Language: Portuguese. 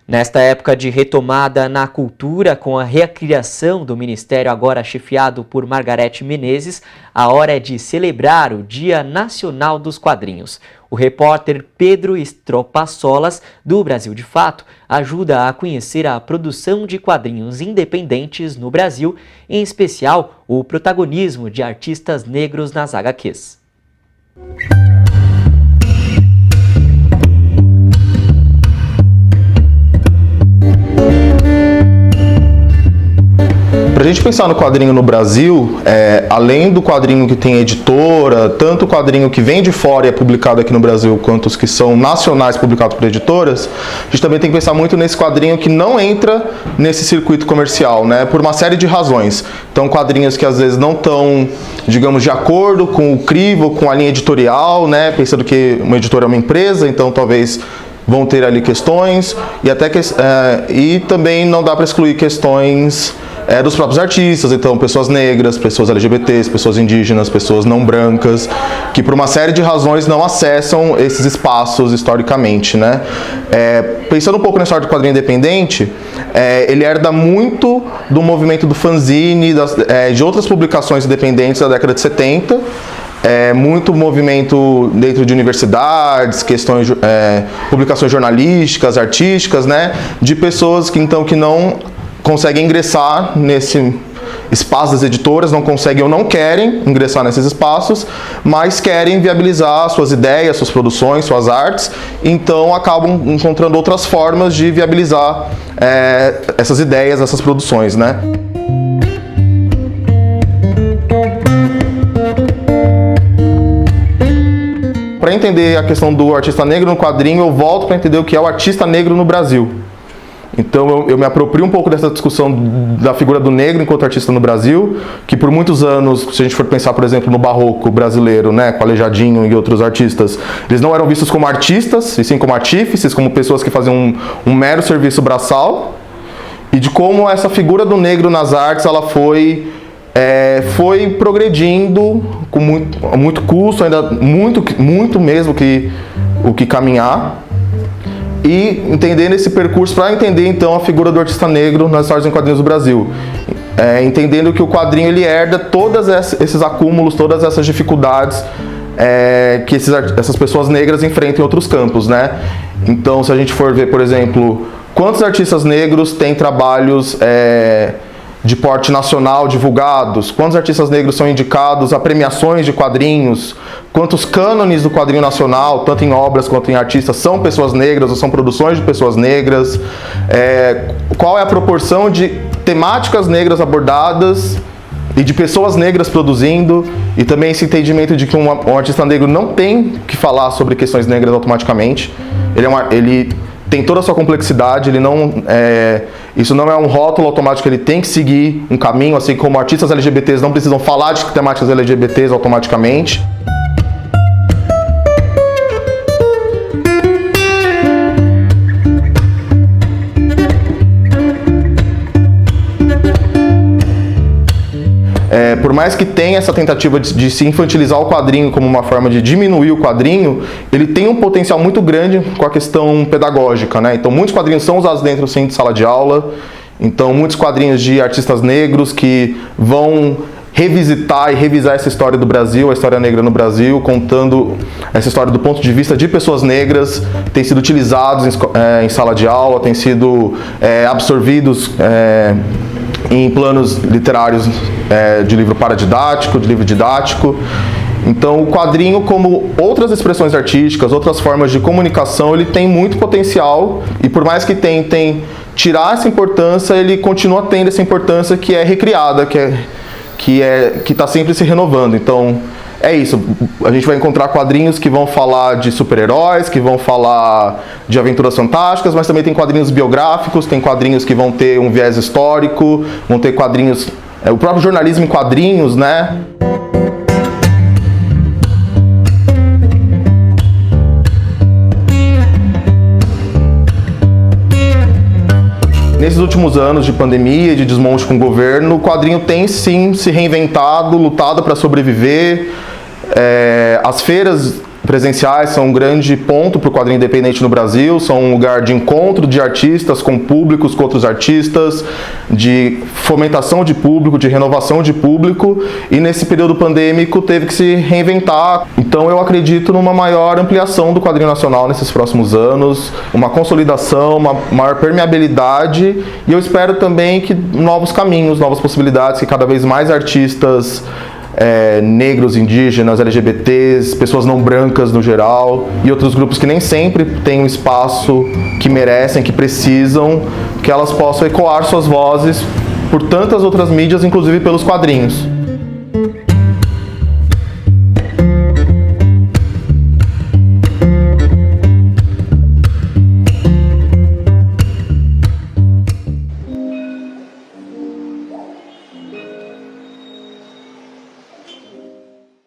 Nesta época de retomada na cultura, com a recriação do Ministério agora chefiado por Margarete Menezes, a hora é de celebrar o Dia Nacional dos Quadrinhos. O repórter Pedro Estropassolas, do Brasil de Fato, ajuda a conhecer a produção de quadrinhos independentes no Brasil, em especial o protagonismo de artistas negros nas HQs. Para a gente pensar no quadrinho no Brasil, além do quadrinho que tem editora, tanto o quadrinho que vem de fora e é publicado aqui no Brasil, quanto os que são nacionais publicados por editoras, a gente também tem que pensar muito nesse quadrinho que não entra nesse circuito comercial, né, por uma série de razões. Então, quadrinhos que às vezes não estão, digamos, de acordo com o crivo, com a linha editorial, né, pensando que uma editora é uma empresa, então talvez vão ter ali questões, e também não dá para excluir questões dos próprios artistas, então pessoas negras, pessoas LGBTs, pessoas indígenas, pessoas não brancas, que por uma série de razões não acessam esses espaços historicamente, né? Pensando um pouco na história do quadrinho independente, ele herda muito do movimento do fanzine, de outras publicações independentes da década de 70, muito movimento dentro de universidades, questões, publicações jornalísticas, artísticas, né, de pessoas que não conseguem ingressar nesse espaço das editoras, não conseguem ou não querem ingressar nesses espaços, mas querem viabilizar suas ideias, suas produções, suas artes, então acabam encontrando outras formas de viabilizar essas ideias, essas produções, né? Para entender a questão do artista negro no quadrinho, eu volto para entender o que é o artista negro no Brasil. Então eu me aproprio um pouco dessa discussão da figura do negro enquanto artista no Brasil, que por muitos anos, se a gente for pensar, por exemplo, no barroco brasileiro, né, com Aleijadinho e outros artistas, eles não eram vistos como artistas, e sim como artífices, como pessoas que faziam um mero serviço braçal, e de como essa figura do negro nas artes ela foi progredindo com muito custo, ainda muito mesmo o que caminhar, e entendendo esse percurso para entender então a figura do artista negro nas histórias em quadrinhos do Brasil, entendendo que o quadrinho ele herda todos esses acúmulos, todas essas dificuldades que essas pessoas negras enfrentam em outros campos, né? Então, se a gente for ver, por exemplo, quantos artistas negros têm trabalhos de porte nacional divulgados, quantos artistas negros são indicados a premiações de quadrinhos, quantos cânones do quadrinho nacional, tanto em obras quanto em artistas, são pessoas negras ou são produções de pessoas negras, qual é a proporção de temáticas negras abordadas e de pessoas negras produzindo, e também esse entendimento de que um artista negro não tem que falar sobre questões negras automaticamente, ele tem toda a sua complexidade, isso não é um rótulo automático, ele tem que seguir um caminho, assim como artistas LGBTs não precisam falar de temáticas LGBTs automaticamente. Por mais que tenha essa tentativa de se infantilizar o quadrinho como uma forma de diminuir o quadrinho, ele tem um potencial muito grande com a questão pedagógica, né? Então muitos quadrinhos são usados dentro sim, de sala de aula, então muitos quadrinhos de artistas negros que vão revisitar e revisar essa história do Brasil, a história negra no Brasil, contando essa história do ponto de vista de pessoas negras, têm sido utilizados em sala de aula, têm sido absorvidos em planos literários de livro paradidático, de livro didático. Então o quadrinho, como outras expressões artísticas, outras formas de comunicação, ele tem muito potencial, e por mais que tentem tirar essa importância, ele continua tendo essa importância que é recriada, que está sempre se renovando. Então é isso, a gente vai encontrar quadrinhos que vão falar de super-heróis, que vão falar de aventuras fantásticas, mas também tem quadrinhos biográficos, tem quadrinhos que vão ter um viés histórico, vão ter quadrinhos, o próprio jornalismo em quadrinhos, né? Nesses últimos anos de pandemia e de desmonte com o governo, o quadrinho tem sim se reinventado, lutado para sobreviver. As feiras presenciais são um grande ponto para o quadrinho independente no Brasil, são um lugar de encontro de artistas com públicos, com outros artistas, de fomentação de público, de renovação de público, e nesse período pandêmico teve que se reinventar. Então eu acredito numa maior ampliação do quadrinho nacional nesses próximos anos, uma consolidação, uma maior permeabilidade, e eu espero também que novos caminhos, novas possibilidades, que cada vez mais artistas negros, indígenas, LGBTs, pessoas não brancas no geral e outros grupos que nem sempre têm um espaço que merecem, que precisam, que elas possam ecoar suas vozes por tantas outras mídias, inclusive pelos quadrinhos.